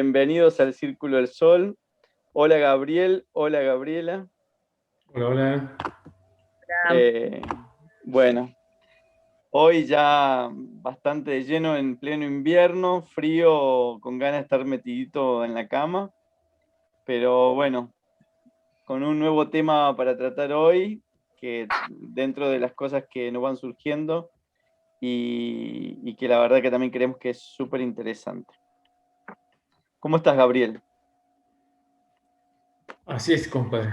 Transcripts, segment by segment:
Bienvenidos al Círculo del Sol. Hola Gabriel, hola Gabriela. Hola, hola. Eh, bueno, hoy ya bastante lleno en pleno invierno, frío, con ganas de estar metidito en la cama, pero bueno, con un nuevo tema para tratar hoy, que dentro de las cosas que nos van surgiendo y que la verdad que también creemos que es súper interesante. ¿Cómo estás, Gabriel? Así es, compadre.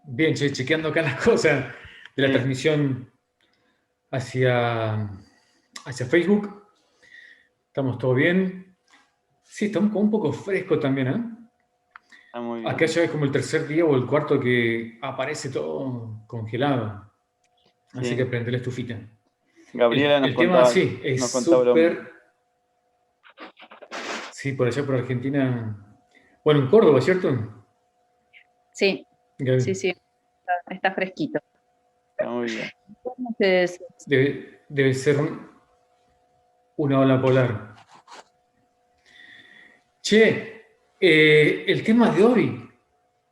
Bien, chequeando acá las cosas de la Sí, transmisión hacia, hacia Facebook. ¿Estamos todo bien? Sí, estamos como un poco fresco también, ¿eh? está muy Acá bien. ya es como el tercer día o el cuarto que aparece todo congelado. Así que Sí. prende la estufita. Gabriela El tema, sí, nos es contaba lo mismo. súper... Sí, por allá por Argentina. Bueno, en Córdoba, ¿cierto? Sí, Gaby? sí, sí, está fresquito. Está muy bien. Entonces, Debe ser una ola polar. Che, el tema de hoy,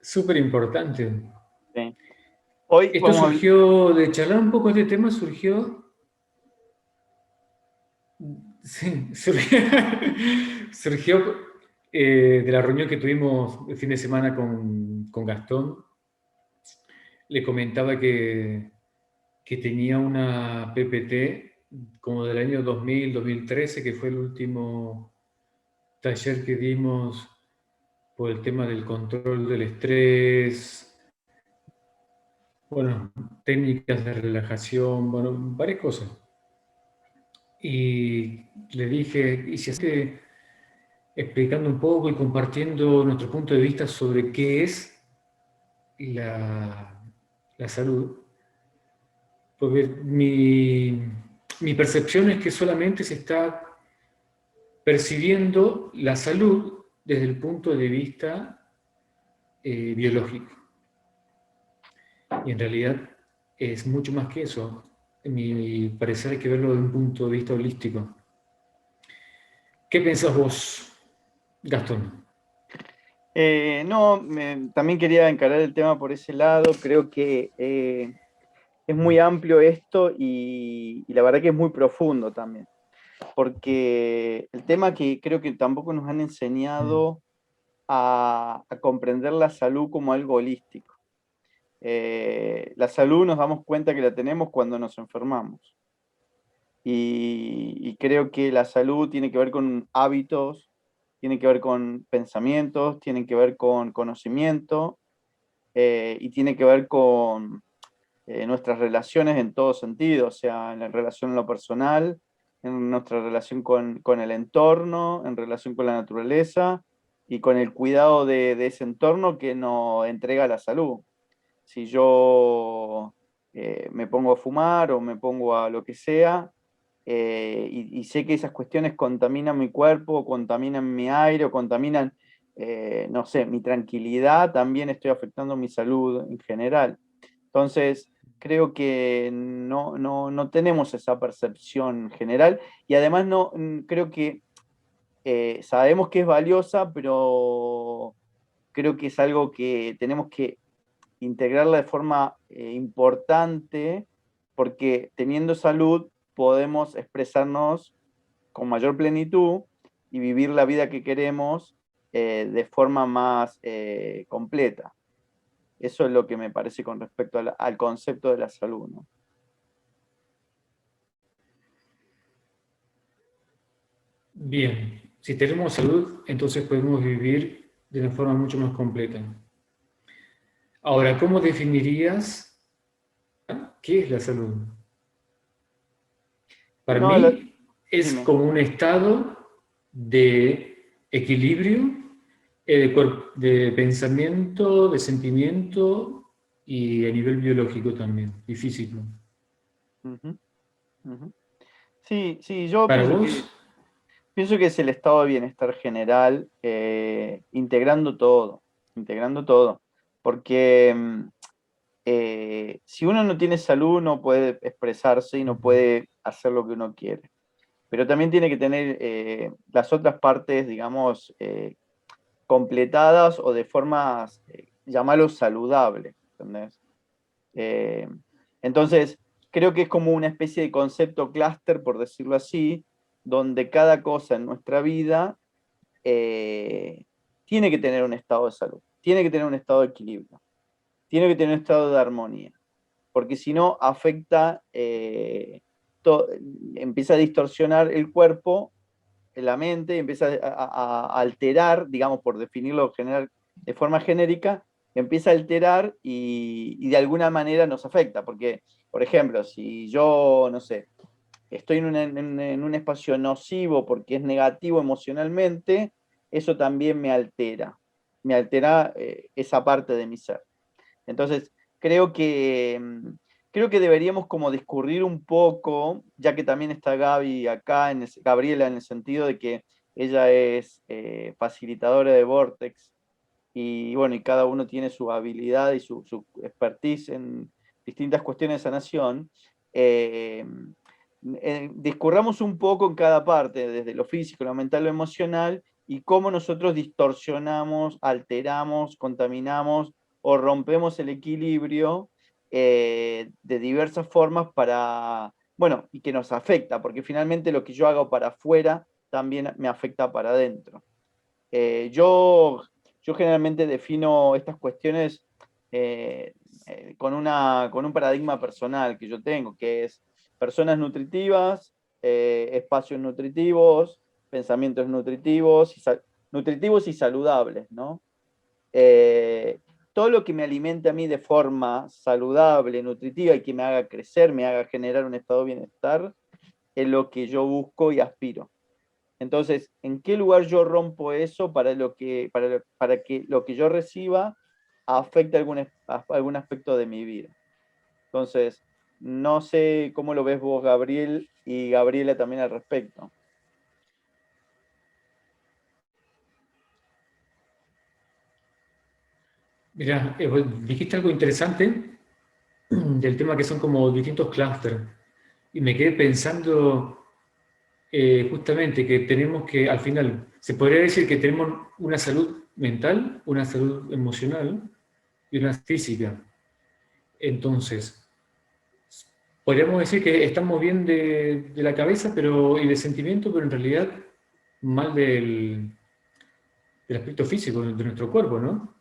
súper importante. Sí. Hoy Esto vamos a surgió, de charlar un poco de este tema, surgió, sí, surgió de la reunión que tuvimos el fin de semana con Gastón. Le comentaba que tenía una PPT como del año 2013, que fue el último taller que dimos por el tema del control del estrés. Bueno, técnicas de relajación, bueno, varias cosas. Y le dije, y si hace explicando un poco y compartiendo nuestro punto de vista sobre qué es la salud, porque mi percepción es que solamente se está percibiendo la salud desde el punto de vista biológico. Y en realidad es mucho más que eso. En mi parecer hay que verlo desde un punto de vista holístico. ¿Qué pensás vos, Gastón? no, también quería encarar el tema por ese lado. Creo que es muy amplio esto y la verdad que es muy profundo también. Porque el tema que creo que tampoco nos han enseñado a comprender la salud como algo holístico. La salud nos damos cuenta que la tenemos cuando nos enfermamos. Y creo que la salud tiene que ver con hábitos, tiene que ver con pensamientos, tiene que ver con conocimiento y tiene que ver con nuestras relaciones en todo sentido, o sea, en la relación en lo personal, en nuestra relación con el entorno, en relación con la naturaleza y con el cuidado de ese entorno que nos entrega la salud. Si yo me pongo a fumar o me pongo a lo que sea, y sé que esas cuestiones contaminan mi cuerpo, contaminan mi aire, o contaminan, no sé, mi tranquilidad, también estoy afectando mi salud en general. Entonces, creo que no tenemos esa percepción general y además no, creo que sabemos que es valiosa, pero creo que es algo que tenemos que integrarla de forma importante, porque teniendo salud podemos expresarnos con mayor plenitud y vivir la vida que queremos de forma más completa. Eso es lo que me parece con respecto al concepto de la salud, ¿no? Bien, si tenemos salud, entonces podemos vivir de una forma mucho más completa. Ahora, ¿cómo definirías qué es la salud? Para No, mí es dime. como un estado de equilibrio de pensamiento, de sentimiento y a nivel biológico también, y físico. Ujú, ujú. Sí, sí, yo ¿Para vos? pienso que es el estado de bienestar general, integrando todo, porque si uno no tiene salud no puede expresarse y no puede hacer lo que uno quiere. pero también tiene que tener las otras partes, digamos, completadas o de formas, llamarlo saludable, ¿entendés? Entonces, creo que es como una especie de concepto clúster, por decirlo así, donde cada cosa en nuestra vida tiene que tener un estado de salud, tiene que tener un estado de equilibrio, tiene que tener un estado de armonía, porque si no afecta, empieza a distorsionar el cuerpo, la mente, empieza a alterar, digamos, por definirlo general, de forma genérica, empieza a alterar y de alguna manera nos afecta, porque, por ejemplo, si yo, no sé, estoy en un espacio nocivo porque es negativo emocionalmente, eso también me altera esa parte de mi ser. Entonces, creo que, creo que deberíamos como discurrir un poco, ya que también está Gaby acá, Gabriela, en el sentido de que ella es facilitadora de Vortex, y bueno, y cada uno tiene su habilidad y su expertise en distintas cuestiones de sanación. eh, Discurramos un poco en cada parte, desde lo físico, lo mental, lo emocional, y cómo nosotros distorsionamos, alteramos, contaminamos o rompemos el equilibrio de diversas formas para, bueno, y que nos afecta, porque finalmente lo que yo hago para afuera también me afecta para adentro. Yo generalmente defino estas cuestiones eh, con un paradigma personal que yo tengo, que es personas nutritivas, espacios nutritivos, pensamientos nutritivos nutritivos y saludables, ¿no? Eh, Todo lo que me alimente a mí de forma saludable, nutritiva y que me haga crecer, me haga generar un estado de bienestar, es lo que yo busco y aspiro. Entonces, ¿en qué lugar yo rompo eso para que lo que yo reciba afecte algún aspecto de mi vida? Entonces, no sé cómo lo ves vos, Gabriel, y Gabriela también al respecto. Mira, dijiste algo interesante del tema que son como distintos clústeres. Y me quedé pensando justamente que tenemos que, al final, se podría decir que tenemos una salud mental, una salud emocional y una física. Entonces, podríamos decir que estamos bien de la cabeza y de sentimiento, pero en realidad mal del aspecto físico de nuestro cuerpo, ¿no?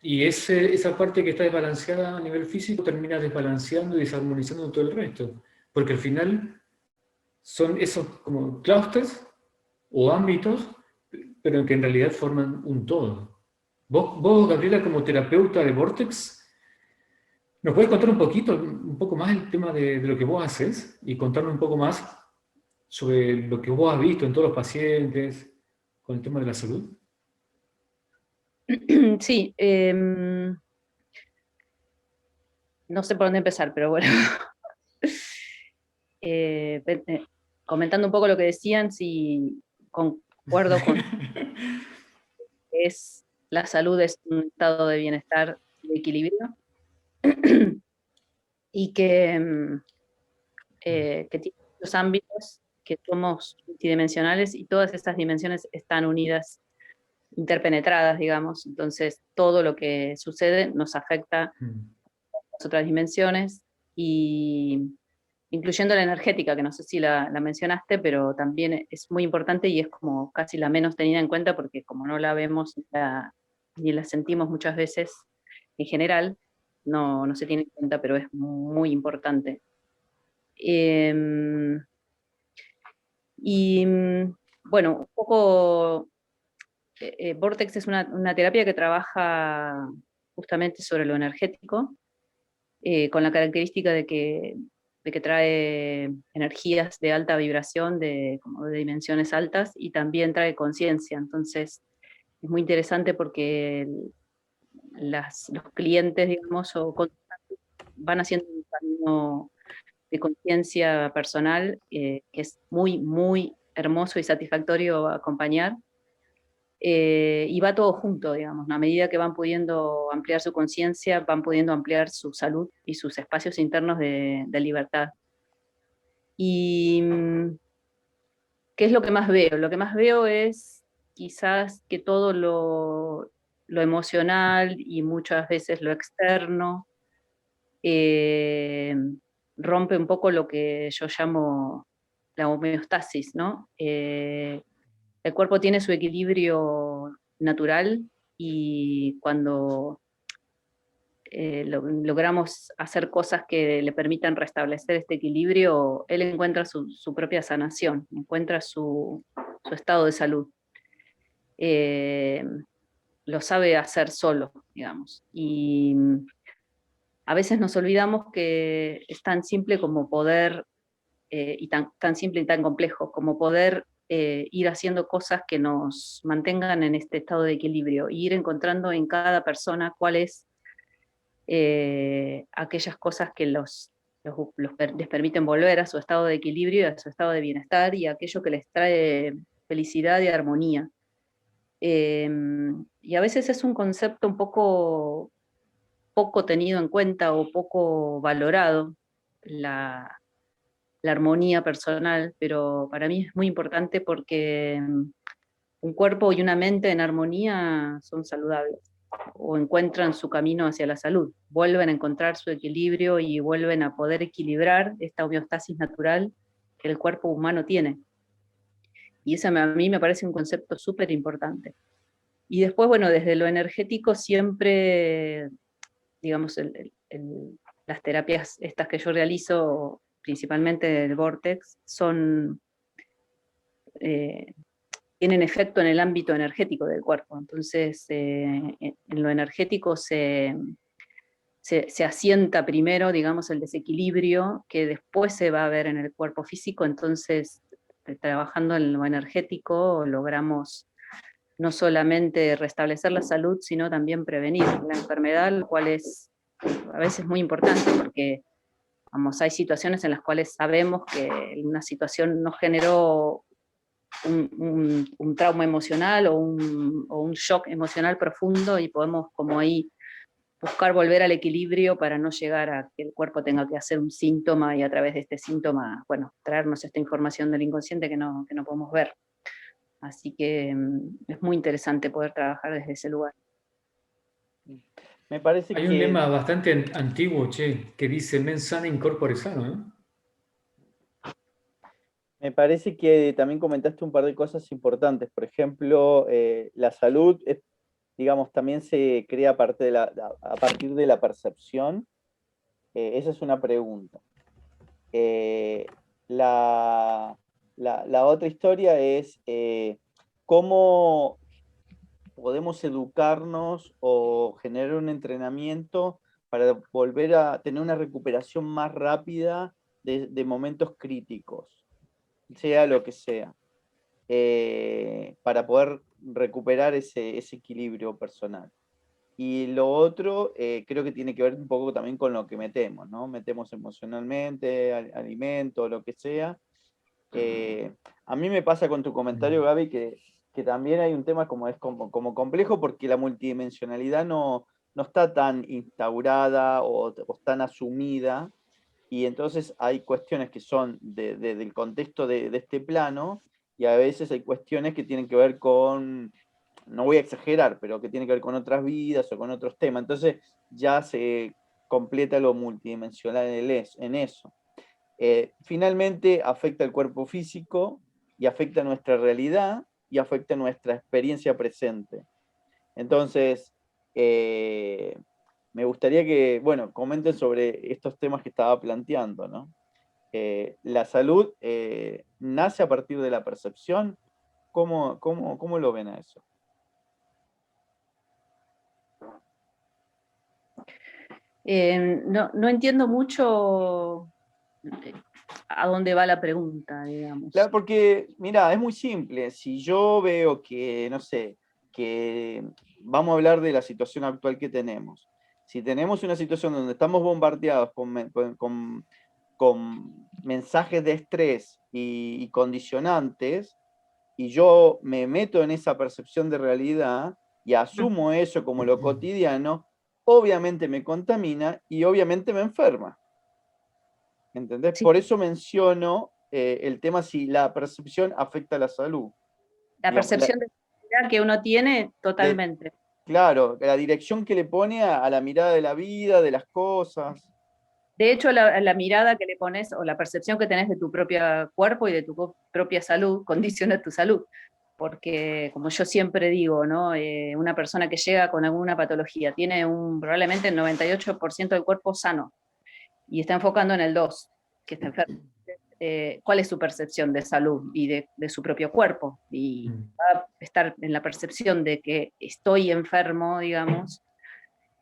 Y esa parte que está desbalanceada a nivel físico termina desbalanceando y desarmonizando todo el resto. Porque al final son esos como clústeres o ámbitos, pero que en realidad forman un todo. Vos, Gabriela, como terapeuta de Vortex, ¿nos puedes contar un poco más el tema de lo que vos haces y contarnos un poco más sobre lo que vos has visto en todos los pacientes con el tema de la salud? Sí, no sé por dónde empezar, pero bueno. Eh, Comentando un poco lo que decían, sí, concuerdo con que la salud es un estado de bienestar y de equilibrio, y que tiene muchos ámbitos, que somos multidimensionales y todas estas dimensiones están unidas, interpenetradas, digamos. Entonces, todo lo que sucede nos afecta a las otras dimensiones, y incluyendo la energética, que no sé si la mencionaste, pero también es muy importante y es como casi la menos tenida en cuenta, porque como no la vemos ni la sentimos muchas veces en general, no se tiene en cuenta, pero es muy importante. Em, y bueno, un poco, Vortex es una terapia que trabaja justamente sobre lo energético, con la característica de que trae energías de alta vibración, como de dimensiones altas, y también trae conciencia. Entonces, es muy interesante porque los clientes, digamos, van haciendo un camino de conciencia personal, que es muy, muy hermoso y satisfactorio acompañar. Y va todo junto, digamos. A medida que van pudiendo ampliar su conciencia, van pudiendo ampliar su salud y sus espacios internos de libertad. Y ¿qué es lo que más veo? Lo que más veo es quizás que todo lo emocional y muchas veces lo externo eh, rompe un poco lo que yo llamo la homeostasis, ¿no? El cuerpo tiene su equilibrio natural y cuando logramos hacer cosas que le permitan restablecer este equilibrio, él encuentra su propia sanación, encuentra su estado de salud. Eh, lo sabe hacer solo, digamos. Y a veces nos olvidamos que es tan simple como poder, y tan simple y tan complejo, como poder ir haciendo cosas que nos mantengan en este estado de equilibrio, e ir encontrando en cada persona cuáles aquellas cosas que les permiten volver a su estado de equilibrio y a su estado de bienestar, y aquello que les trae felicidad y armonía. Y a veces es un concepto un poco tenido en cuenta o poco valorado, la armonía personal, pero para mí es muy importante porque un cuerpo y una mente en armonía son saludables o encuentran su camino hacia la salud, vuelven a encontrar su equilibrio y vuelven a poder equilibrar esta homeostasis natural que el cuerpo humano tiene. Y eso a mí me parece un concepto súper importante. Y después, bueno, desde lo energético siempre, digamos, las terapias estas que yo realizo, principalmente del Vortex, tienen efecto en el ámbito energético del cuerpo. Entonces, en lo energético se asienta primero, digamos, el desequilibrio, que después se va a ver en el cuerpo físico. Entonces, trabajando en lo energético, logramos no solamente restablecer la salud, sino también prevenir la enfermedad, lo cual es a veces muy importante, porque vamos, hay situaciones en las cuales sabemos que una situación nos generó un trauma emocional o un shock emocional profundo, y podemos como ahí buscar volver al equilibrio para no llegar a que el cuerpo tenga que hacer un síntoma y a través de este síntoma, bueno, traernos esta información del inconsciente que no podemos ver. Así que es muy interesante poder trabajar desde ese lugar. Me parece Hay un que lema bastante antiguo, che, que dice mens sana in corpore sano, ¿no? Me parece que también comentaste un par de cosas importantes. Por ejemplo, la salud, digamos, también se crea a partir de la percepción. Esa es una pregunta. Eh, la otra historia es cómo podemos educarnos o generar un entrenamiento para volver a tener una recuperación más rápida de momentos críticos, sea lo que sea, para poder recuperar ese equilibrio personal. Y lo otro, creo que tiene que ver un poco también con lo que metemos, ¿no? Metemos emocionalmente, alimento, lo que sea. A mí me pasa con tu comentario, Gaby, que también hay un tema como complejo, porque la multidimensionalidad no está tan instaurada o tan asumida, y entonces hay cuestiones que son del contexto de este plano, y a veces hay cuestiones que tienen que ver con, no voy a exagerar, pero que tienen que ver con otras vidas o con otros temas. Entonces ya se completa lo multidimensional en eso. Finalmente afecta el cuerpo físico y afecta nuestra realidad y afecta nuestra experiencia presente. Entonces, me gustaría que, bueno, comenten sobre estos temas que estaba planteando, ¿no? La salud nace a partir de la percepción. ¿Cómo lo ven a eso? No entiendo mucho a dónde va la pregunta, digamos. Claro, porque, mira, es muy simple. Si yo veo que, no sé, que vamos a hablar de la situación actual que tenemos. Si tenemos una situación donde estamos bombardeados con mensajes de estrés y condicionantes, y yo me meto en esa percepción de realidad y asumo eso como lo cotidiano, obviamente me contamina y obviamente me enferma. ¿Entendés? Sí. Por eso menciono el tema si la percepción afecta a la salud. La Digamos, percepción de realidad que uno tiene, totalmente. Claro, la dirección que le pone a la mirada de la vida, de las cosas. De hecho, la mirada que le pones o la percepción que tenés de tu propio cuerpo y de tu propia salud condiciona tu salud. Porque, como yo siempre digo, ¿no? Una persona que llega con alguna patología tiene probablemente el 98% del cuerpo sano y está enfocando en el 2%, que está enfermo. ¿Cuál es su percepción de salud y de su propio cuerpo? Y va a estar en la percepción de que estoy enfermo, digamos,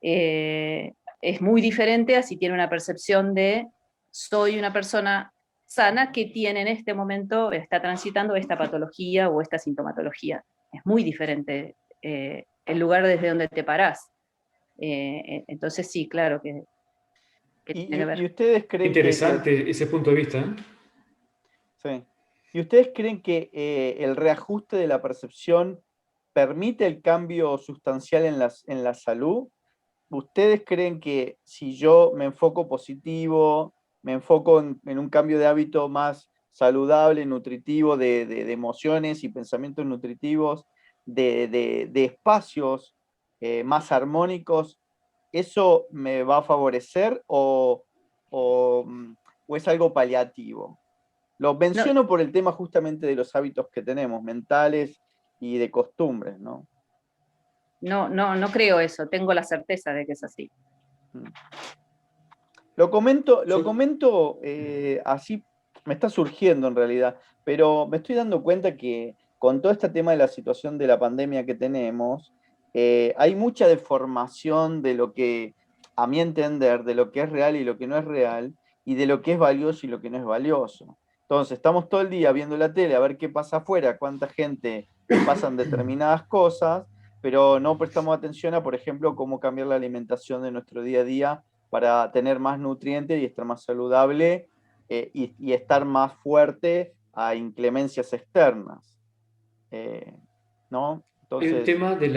es muy diferente a si tiene una percepción de soy una persona sana que tiene en este momento, está transitando esta patología o esta sintomatología. Es muy diferente el lugar desde donde te parás. Entonces sí, claro que tiene que ver. ¿Y ustedes creen Interesante ese punto de vista, ¿eh? Sí. ¿Y ustedes creen que el reajuste de la percepción permite el cambio sustancial en la salud? ¿Ustedes creen que si yo me enfoco positivo, me enfoco en un cambio de hábito más saludable, nutritivo, de emociones y pensamientos nutritivos, de espacios más armónicos, eso me va a favorecer o es algo paliativo? Lo No, menciono por el tema justamente de los hábitos que tenemos, mentales y de costumbres, ¿no? no creo eso, tengo la certeza de que es así. Lo comento así, me está surgiendo en realidad, pero me estoy dando cuenta que con todo este tema de la situación de la pandemia que tenemos, hay mucha deformación de lo que, a mi entender, de lo que es real y lo que no es real, y de lo que es valioso y lo que no es valioso. Entonces, estamos todo el día viendo la tele a ver qué pasa afuera, cuánta gente le pasan determinadas cosas, pero no prestamos atención a, por ejemplo, cómo cambiar la alimentación de nuestro día a día para tener más nutrientes y estar más saludable y estar más fuerte a inclemencias externas. ¿No? El Entonces, tema de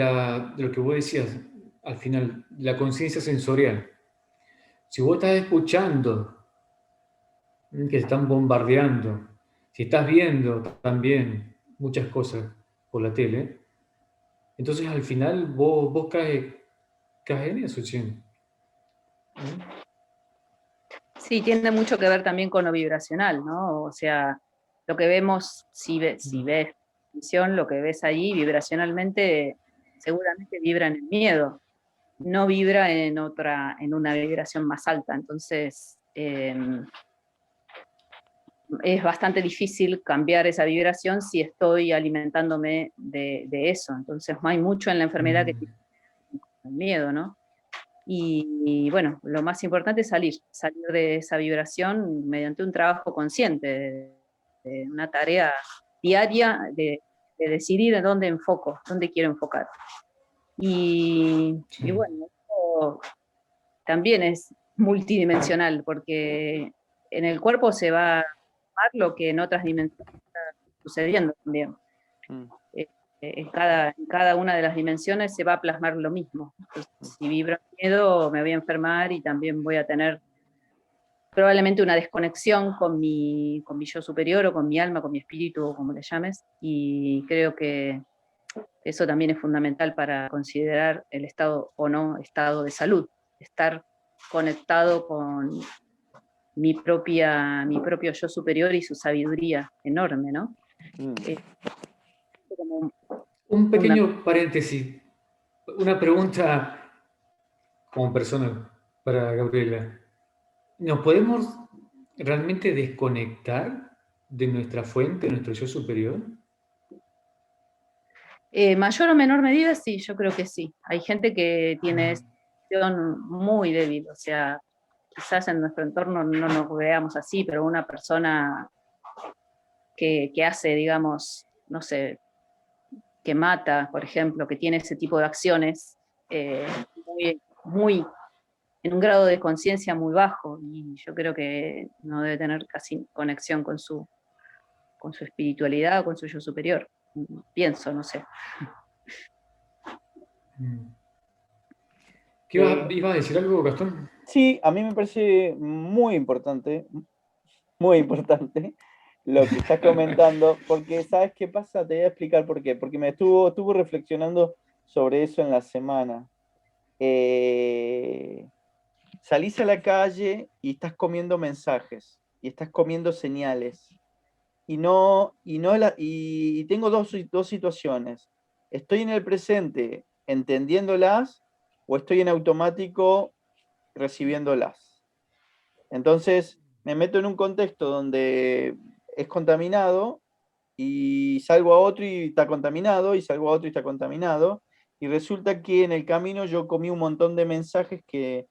lo que vos decías, al final, la conciencia sensorial. Si vos estás escuchando que te están bombardeando, si estás viendo también muchas cosas por la tele, entonces al final vos caes en eso, che. Sí, tiene mucho que ver también con lo vibracional, ¿no? O sea, lo que vemos, si ves visión, lo que ves ahí vibracionalmente, seguramente vibra en el miedo, no vibra en una vibración más alta. Entonces, es bastante difícil cambiar esa vibración si estoy alimentándome de eso. Entonces, hay mucho en la enfermedad que tiene el miedo, ¿no? Y bueno, lo más importante es salir de esa vibración mediante un trabajo consciente, de una tarea diaria de decidir en dónde enfoco, dónde quiero enfocar. Y bueno, esto también es multidimensional, porque en el cuerpo se va a tomar lo que en otras dimensiones está sucediendo también. En cada una de las dimensiones se va a plasmar lo mismo. Entonces, si vibro miedo, me voy a enfermar y también voy a tener probablemente una desconexión con mi yo superior o con mi alma, con mi espíritu, o como le llames, y creo que eso también es fundamental para considerar el estado o no estado de salud, estar conectado con mi propio yo superior y su sabiduría enorme, ¿no? Como Un pequeño paréntesis, una pregunta como persona para Gabriela. ¿Nos podemos realmente desconectar de nuestra fuente, de nuestro yo superior? Mayor o menor medida, sí, yo creo que sí. Hay gente que tiene esa visión muy débil, o sea, quizás en nuestro entorno no nos veamos así, pero una persona que hace, digamos, no sé, que mata, por ejemplo, que tiene ese tipo de acciones, muy en un grado de conciencia muy bajo, y yo creo que no debe tener casi conexión con su espiritualidad o con su yo superior. Pienso, no sé. ¿Qué ibas a decir algo, Gastón? Sí, a mí me parece muy importante lo que estás comentando, porque ¿sabes qué pasa? Te voy a explicar por qué. Porque estuvo reflexionando sobre eso en la semana. Salís a la calle y estás comiendo mensajes, y estás comiendo señales. Y tengo dos situaciones. Estoy en el presente entendiéndolas o estoy en automático recibiéndolas. Entonces me meto en un contexto donde es contaminado y salgo a otro y está contaminado y salgo a otro y está contaminado. Y resulta que en el camino yo comí un montón de mensajes que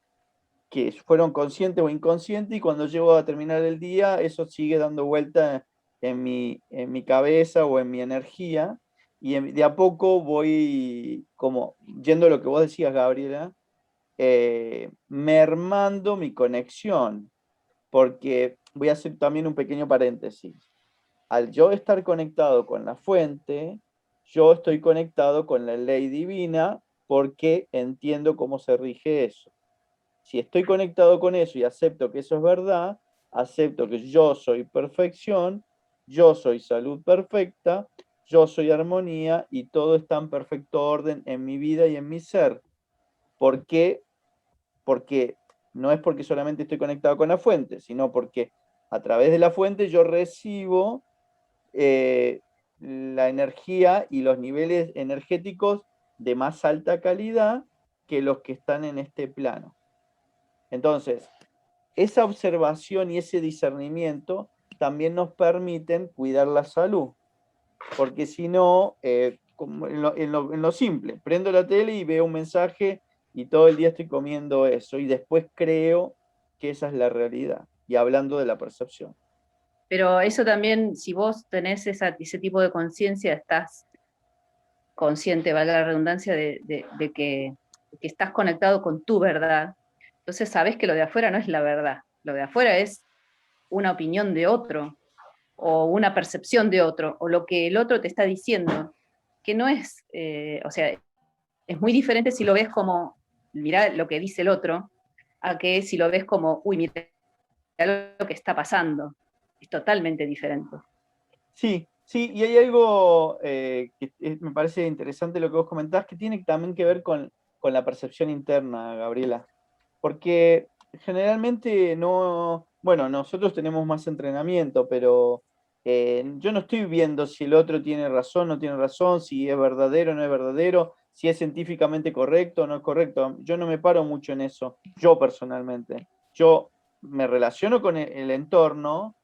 fueron conscientes o inconscientes, y cuando llego a terminar el día, eso sigue dando vuelta en mi cabeza o en mi energía, y de a poco voy, como yendo a lo que vos decías, Gabriela, mermando mi conexión, porque voy a hacer también un pequeño paréntesis. Al yo estar conectado con la fuente, yo estoy conectado con la ley divina porque entiendo cómo se rige eso. Si estoy conectado con eso y acepto que eso es verdad, acepto que yo soy perfección, yo soy salud perfecta, yo soy armonía y todo está en perfecto orden en mi vida y en mi ser. ¿Por qué? Porque no es porque solamente estoy conectado con la fuente, sino porque a través de la fuente yo recibo la energía y los niveles energéticos de más alta calidad que los que están en este plano. Entonces, esa observación y ese discernimiento también nos permiten cuidar la salud, porque si no, como en lo simple, prendo la tele y veo un mensaje y todo el día estoy comiendo eso y después creo que esa es la realidad, y hablando de la percepción. Pero eso también, si vos tenés ese tipo de conciencia, estás consciente, valga la redundancia, de que estás conectado con tu verdad, entonces sabés que lo de afuera no es la verdad. Lo de afuera es una opinión de otro, o una percepción de otro, o lo que el otro te está diciendo, que no es, o sea, es muy diferente si lo ves como, mirá lo que dice el otro, a que si lo ves como, uy, mirá lo que está pasando. Es totalmente diferente. Sí, sí, y hay algo me parece interesante lo que vos comentás, que tiene también que ver con la percepción interna, Gabriela. Porque generalmente no, bueno, nosotros tenemos más entrenamiento, pero yo no estoy viendo si el otro tiene razón o no tiene razón, si es verdadero o no es verdadero, si es científicamente correcto o no es correcto. Yo no me paro mucho en eso, yo personalmente. Yo me relaciono con el entorno,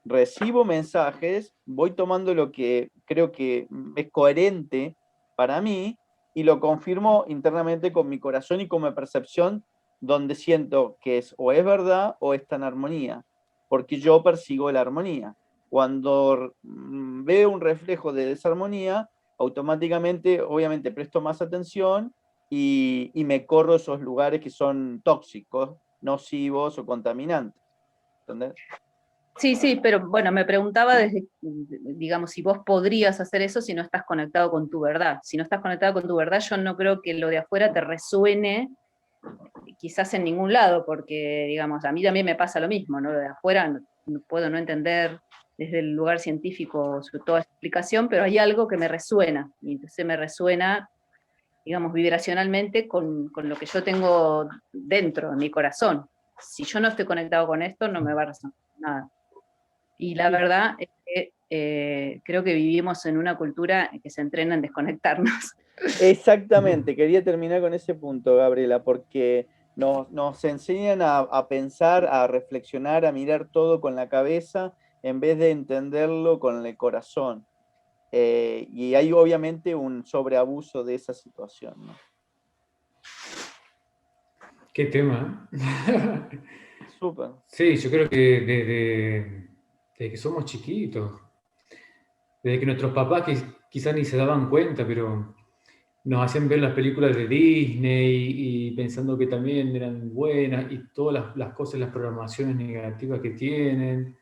recibo mensajes, voy tomando lo que creo que es coherente para mí y lo confirmo internamente con mi corazón y con mi percepción, donde siento que o es verdad o está en armonía, porque yo persigo la armonía. Cuando veo un reflejo de desarmonía, automáticamente, obviamente, presto más atención y me corro esos lugares que son tóxicos, nocivos o contaminantes. ¿Entendés? Sí, sí, pero bueno, me preguntaba desde, digamos, si vos podrías hacer eso si no estás conectado con tu verdad. Si no estás conectado con tu verdad, yo no creo que lo de afuera te resuene quizás en ningún lado, porque, digamos, a mí también me pasa lo mismo, ¿no? Lo de afuera no puedo no entender desde el lugar científico toda esta explicación, pero hay algo que me resuena, y entonces me resuena, digamos, vibracionalmente con lo que yo tengo dentro, en mi corazón. Si yo no estoy conectado con esto, no me va a resonar nada. Y la verdad es que creo que vivimos en una cultura que se entrena en desconectarnos. Exactamente, quería terminar con ese punto, Gabriela, porque nos enseñan a pensar, a reflexionar, a mirar todo con la cabeza en vez de entenderlo con el corazón. Y hay obviamente un sobreabuso de esa situación, ¿no? Qué tema. Súper. Sí, yo creo que desde que somos chiquitos, desde que nuestros papás quizás ni se daban cuenta, pero nos hacían ver las películas de Disney y pensando que también eran buenas y todas las cosas, las programaciones negativas que tienen,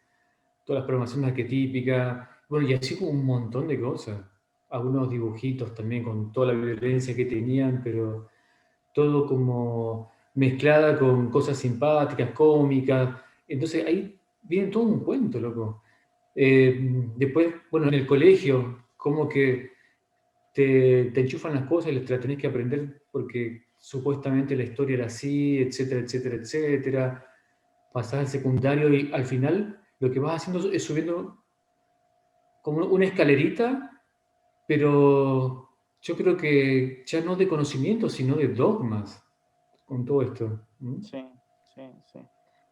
todas las programaciones arquetípicas, bueno, y así como un montón de cosas. Algunos dibujitos también con toda la violencia que tenían, pero todo como mezclada con cosas simpáticas, cómicas. Entonces ahí viene todo un cuento, loco. Después, bueno, en el colegio, como que te enchufan las cosas y te las tenés que aprender porque supuestamente la historia era así, etcétera, etcétera, etcétera. Pasás al secundario y al final lo que vas haciendo es subiendo como una escalerita, pero yo creo que ya no de conocimiento, sino de dogmas con todo esto. Sí, sí, sí.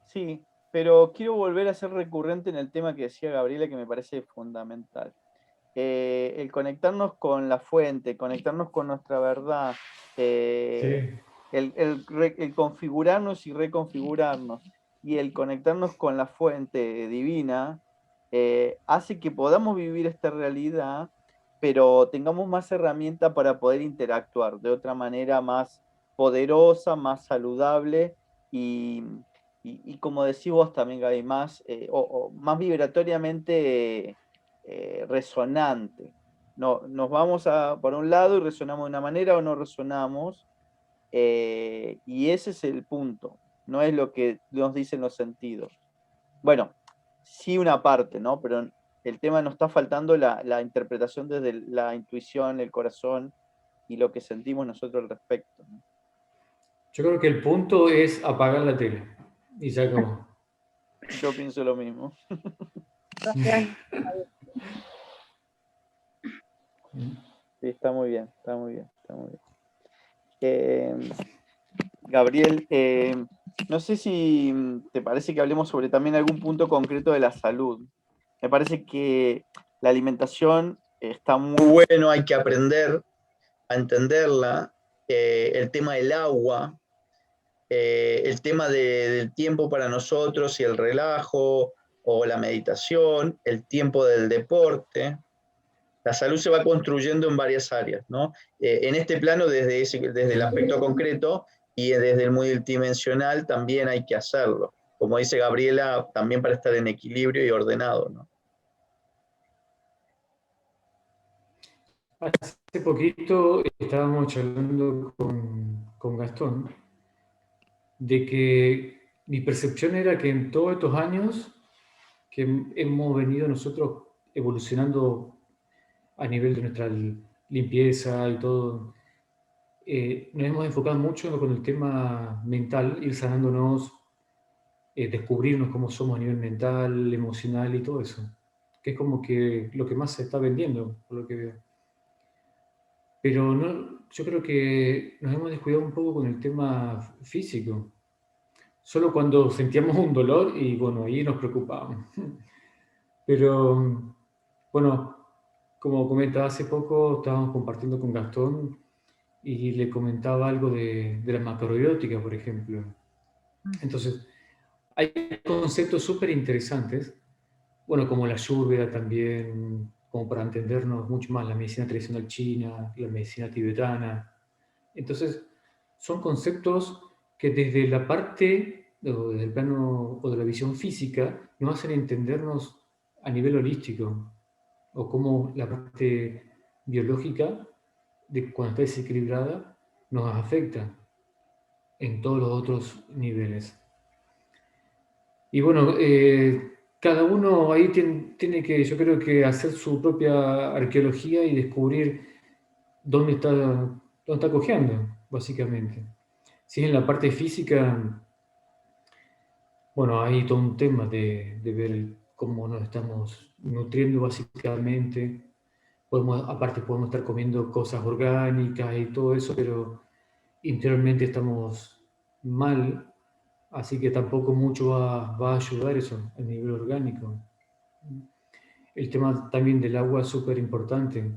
Sí, pero quiero volver a ser recurrente en el tema que decía Gabriela, que me parece fundamental. El conectarnos con la fuente, conectarnos con nuestra verdad, Sí, el configurarnos y reconfigurarnos, y el conectarnos con la fuente divina, hace que podamos vivir esta realidad, pero tengamos más herramientas para poder interactuar de otra manera más poderosa, más saludable y, y como decís vos también, Gaby, más, o más vibratoriamente resonante. No, nos vamos por un lado y resonamos de una manera o no resonamos, y ese es el punto, no es lo que nos dicen los sentidos. Bueno, sí una parte, ¿no? Pero el tema nos está faltando la interpretación desde la intuición, el corazón y lo que sentimos nosotros al respecto, ¿no? yo creo que el punto es apagar la tele y se acabó. Yo pienso lo mismo. Sí, está muy bien, está muy bien, está muy bien. Gabriel, no sé si te parece que hablemos sobre también algún punto concreto de la salud. Me parece que la alimentación está muy bueno, hay que aprender a entenderla. El tema del agua, el tema del tiempo para nosotros y el relajo o la meditación, el tiempo del deporte. La salud se va construyendo en varias áreas, ¿no? En este plano, desde el aspecto concreto y desde el multidimensional, también hay que hacerlo. Como dice Gabriela, también para estar en equilibrio y ordenado, ¿no? Hace poquito estábamos charlando con Gastón de que mi percepción era que en todos estos años que hemos venido nosotros evolucionando a nivel de nuestra limpieza y todo, nos hemos enfocado mucho con el tema mental, ir sanándonos, descubrirnos cómo somos a nivel mental, emocional y todo eso, que es como que lo que más se está vendiendo, por lo que veo. Pero no, yo creo que nos hemos descuidado un poco con el tema físico. Solo cuando sentíamos un dolor y bueno, ahí nos preocupábamos. Pero bueno, como comentaba hace poco, estábamos compartiendo con Gastón y le comentaba algo de la macrobiótica, por ejemplo. Entonces, hay conceptos súper interesantes, bueno, como la ayurveda también, como para entendernos mucho más, la medicina tradicional china, la medicina tibetana. Entonces, son conceptos que desde la parte, o desde el plano o de la visión física, nos hacen entendernos a nivel holístico, o cómo la parte biológica, de cuando está desequilibrada, nos afecta en todos los otros niveles. Y bueno, cada uno ahí tiene que, yo creo que hacer su propia arqueología y descubrir dónde está cojeando, básicamente. Si en la parte física, bueno, hay todo un tema de ver cómo nos estamos nutriendo básicamente. Aparte podemos estar comiendo cosas orgánicas y todo eso, pero interiormente estamos mal, así que tampoco mucho va a ayudar eso a nivel orgánico. El tema también del agua es súper importante.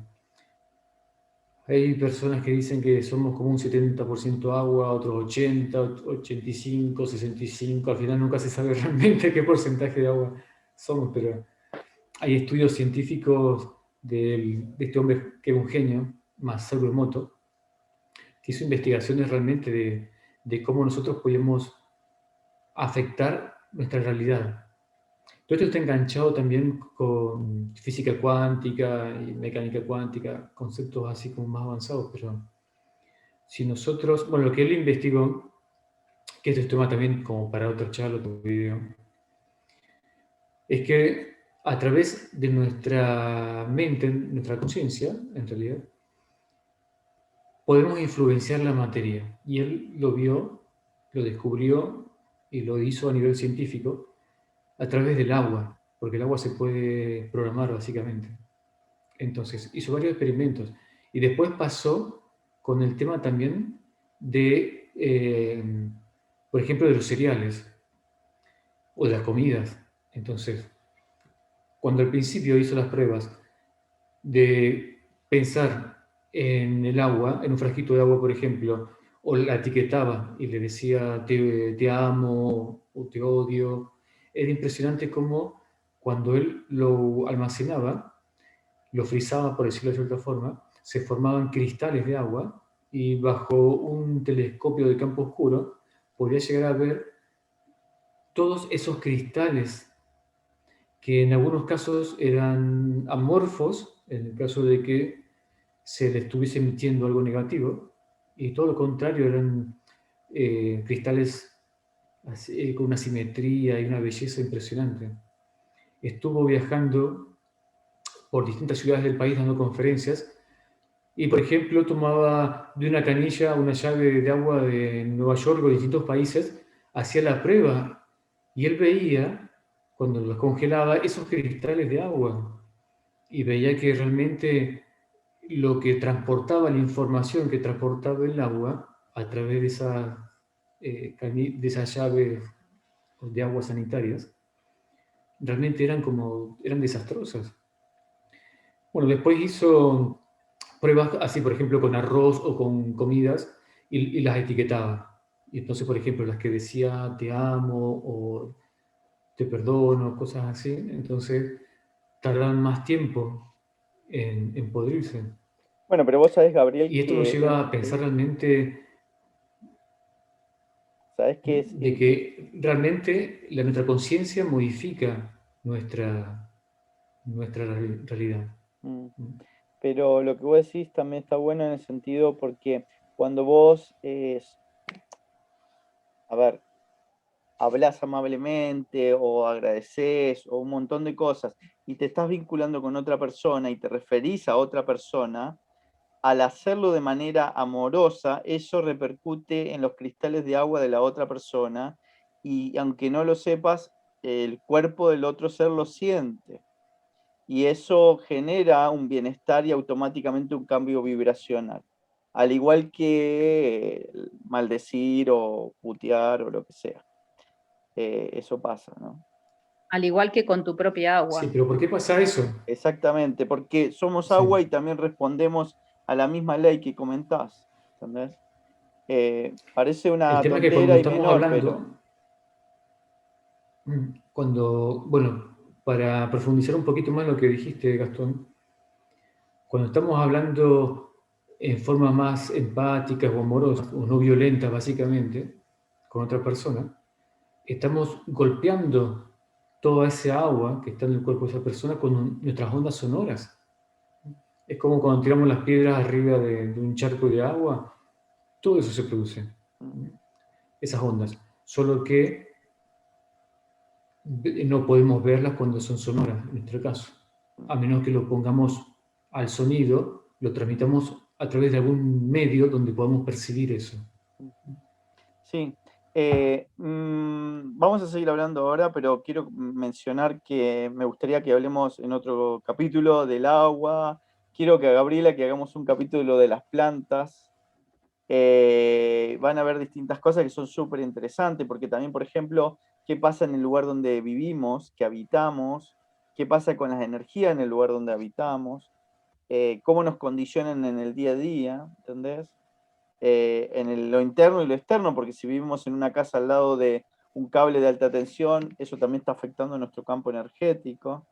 Hay personas que dicen que somos como un 70% agua, otros 80, 85, 65. Al final nunca se sabe realmente qué porcentaje de agua somos, pero hay estudios científicos de este hombre que es un genio, Masaru Emoto, que hizo investigaciones realmente de cómo nosotros podemos afectar nuestra realidad. Todo esto está enganchado también con física cuántica y mecánica cuántica, conceptos así como más avanzados, pero si nosotros, bueno, lo que él investigó, que esto es tema también como para otra charla, otro video, es que a través de nuestra mente, nuestra conciencia, en realidad, podemos influenciar la materia. Y él lo vio, lo descubrió y lo hizo a nivel científico a través del agua, porque el agua se puede programar básicamente. Entonces, hizo varios experimentos. Y después pasó con el tema también de, por ejemplo, de los cereales o de las comidas. Entonces, cuando al principio hizo las pruebas de pensar en el agua, en un frasquito de agua, por ejemplo, o la etiquetaba y le decía te amo o te odio, era impresionante cómo cuando él lo almacenaba, lo frizaba, por decirlo de cierta forma, se formaban cristales de agua y bajo un telescopio de campo oscuro podía llegar a ver todos esos cristales que en algunos casos eran amorfos, en el caso de que se le estuviese emitiendo algo negativo, y todo lo contrario, eran cristales con una simetría y una belleza impresionante. Estuvo viajando por distintas ciudades del país dando conferencias y, por ejemplo, tomaba de una canilla una llave de agua de Nueva York o de distintos países, hacía la prueba y él veía, cuando los congelaba, esos cristales de agua y veía que realmente lo que transportaba, la información que transportaba el agua a través de de esas llaves de aguas sanitarias, realmente eran desastrosas. Bueno, después hizo pruebas así, por ejemplo, con arroz o con comidas y las etiquetaba. Y entonces, por ejemplo, las que decía te amo o te perdono, cosas así, entonces tardan más tiempo en podrirse. Bueno, pero vos sabés, Gabriel, Y esto nos lleva a pensar realmente sabés que es, de que realmente nuestra conciencia modifica nuestra realidad. mm, pero lo que vos decís también está bueno en el sentido porque cuando vos, a ver, hablas amablemente o agradeces o un montón de cosas y te estás vinculando con otra persona y te referís a otra persona, al hacerlo de manera amorosa, eso repercute en los cristales de agua de la otra persona y aunque no lo sepas, el cuerpo del otro ser lo siente. Y eso genera un bienestar y automáticamente un cambio vibracional. Al igual que maldecir o putear o lo que sea. Eso pasa, ¿no? Al igual que con tu propia Sí, agua. pero ¿por qué pasa eso? Exactamente, porque somos Sí. agua y también respondemos a la misma ley que comentás. ¿Entendés? Parece El una tema es que cuando tontera y estamos menor, pero hablando, bueno, para profundizar un poquito más lo que dijiste, Gastón, cuando estamos hablando en forma más empática o amorosa, o no violenta básicamente, con otra persona, estamos golpeando toda esa agua que está en el cuerpo de esa persona con nuestras ondas sonoras. Es como cuando tiramos las piedras arriba de un charco de agua, todo eso se produce, esas ondas. Solo que no podemos verlas cuando son sonoras, en nuestro caso. A menos que lo pongamos al sonido, lo tramitamos a través de algún medio donde podamos percibir eso. sí. Vamos a seguir hablando ahora, pero quiero mencionar que me gustaría que hablemos en otro capítulo del agua. Quiero que a Gabriela que hagamos un capítulo de las plantas. Van a haber distintas cosas que son súper interesantes, porque también, por ejemplo, qué pasa en el lugar donde vivimos, que habitamos, qué pasa con las energías en el lugar donde habitamos, cómo nos condicionan en el día a día, ¿entendés? Lo interno y lo externo, porque si vivimos en una casa al lado de un cable de alta tensión, eso también está afectando nuestro campo energético.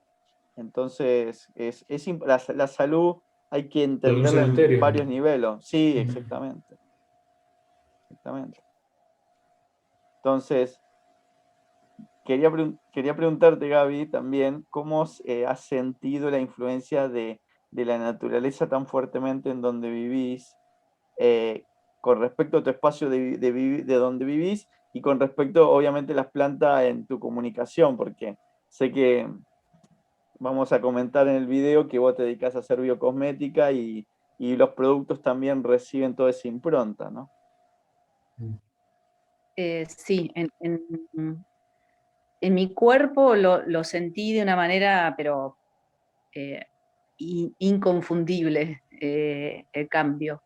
Entonces, la salud hay que Pero un entenderla en cementerio. varios niveles. Sí, Ujú. exactamente. Exactamente. Entonces, quería preguntarte, Gaby, también, ¿cómo has sentido la influencia de la naturaleza tan fuertemente en donde vivís, eh, con respecto a tu espacio de donde vivís y con respecto, obviamente, a las plantas en tu comunicación? Porque sé que vamos a comentar en el video que vos te dedicás a hacer biocosmética y los productos también reciben toda esa impronta, ¿no? Sí, en mi cuerpo lo sentí de una manera, pero inconfundible, el cambio.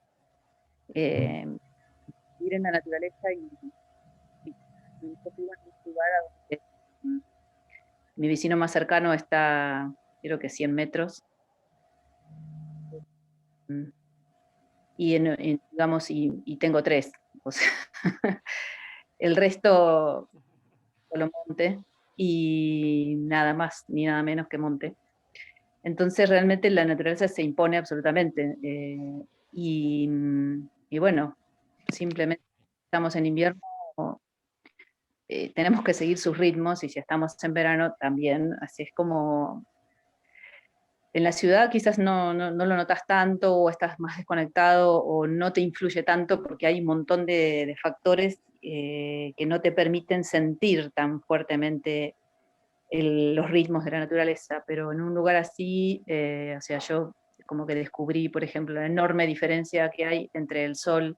Ir en la naturaleza y yo vivo en un lugar a donde mi vecino más cercano está, creo que 100 metros. Y, digamos, y tengo 3. O sea, el resto solo monte y nada más, ni nada menos que monte. Entonces realmente la naturaleza se impone absolutamente. Y bueno, simplemente estamos en invierno, tenemos que seguir sus ritmos, y si estamos en verano también. Así es como en la ciudad quizás no lo notas tanto, o estás más desconectado, o no te influye tanto porque hay un montón de factores que no te permiten sentir tan fuertemente los ritmos de la naturaleza. Pero en un lugar así, o sea, yo como que descubrí, por ejemplo, la enorme diferencia que hay entre el sol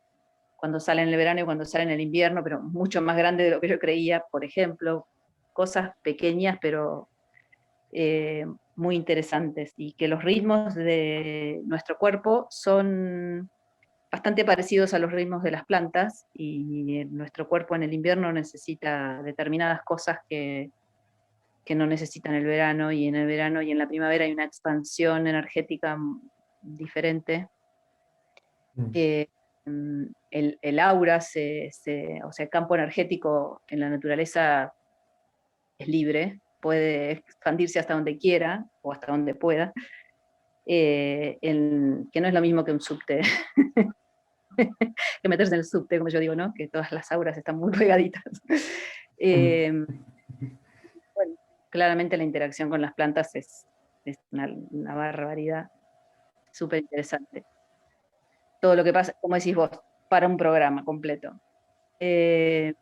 cuando sale en el verano y cuando sale en el invierno, pero mucho más grande de lo que yo creía. Por ejemplo, cosas pequeñas, pero muy interesantes, y que los ritmos de nuestro cuerpo son bastante parecidos a los ritmos de las plantas, y nuestro cuerpo en el invierno necesita determinadas cosas que no necesitan el verano, y en el verano y en la primavera hay una expansión energética diferente. El aura, o sea, el campo energético en la naturaleza es libre, puede expandirse hasta donde quiera o hasta donde pueda, que no es lo mismo que un subte, que meterse en el subte, como yo digo, ¿no? Que todas las auras están muy pegaditas. Bueno, claramente la interacción con las plantas es una barbaridad, súper interesante. Todo lo que pasa, como decís vos, para un programa completo. Pero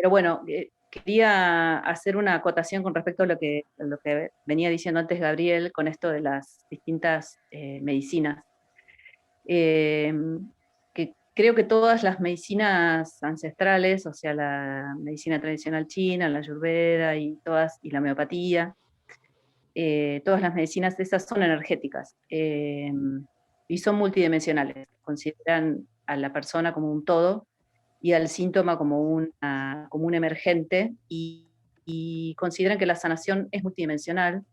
bueno, quería hacer una acotación con respecto a lo que venía diciendo antes Gabriel, con esto de las distintas medicinas. Que creo que todas las medicinas ancestrales, o sea, la medicina tradicional china, la ayurveda y la homeopatía, todas las medicinas de esas son energéticas, y son multidimensionales. Consideran a la persona como un todo y al síntoma como un emergente, y consideran que la sanación es multidimensional.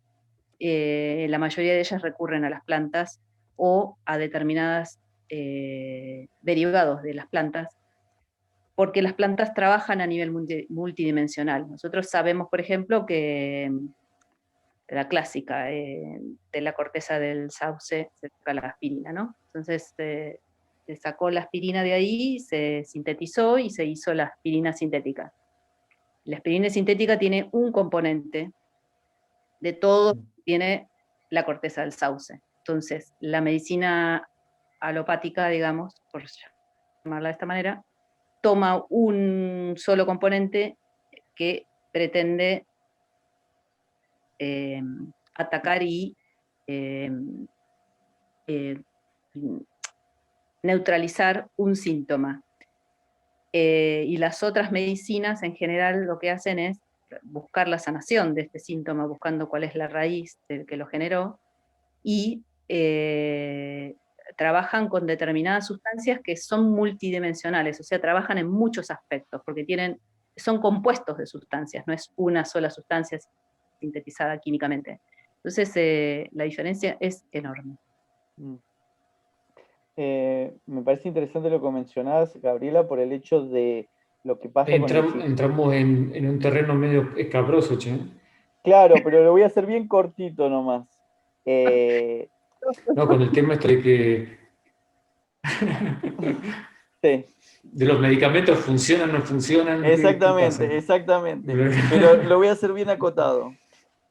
La mayoría de ellas recurren a las plantas o a determinados derivados de las plantas, porque las plantas trabajan a nivel multidimensional. Nosotros sabemos, por ejemplo, que la clásica, de la corteza del sauce se saca la aspirina, ¿no? Entonces se sacó la aspirina de ahí, se sintetizó y se hizo la aspirina sintética. La aspirina sintética tiene un componente de todo, tiene la corteza del sauce. Entonces, la medicina alopática, digamos, por llamarla de esta manera, toma un solo componente que pretende atacar y eh, eh, neutralizar un síntoma. Y las otras medicinas en general lo que hacen es buscar la sanación de este síntoma, buscando cuál es la raíz del que lo generó, y trabajan con determinadas sustancias que son multidimensionales, o sea, trabajan en muchos aspectos, porque son compuestos de sustancias, no es una sola sustancia sintetizada químicamente. Entonces, la diferencia es enorme. Me parece interesante lo que mencionabas, Gabriela, por el hecho de lo que pasa con el... Entramos en un terreno medio escabroso, che. Claro, pero lo voy a hacer bien cortito nomás. No, con el tema este de que... Sí. De los medicamentos, ¿funcionan o no funcionan? Exactamente, ¿Qué exactamente. Pero lo voy a hacer bien acotado.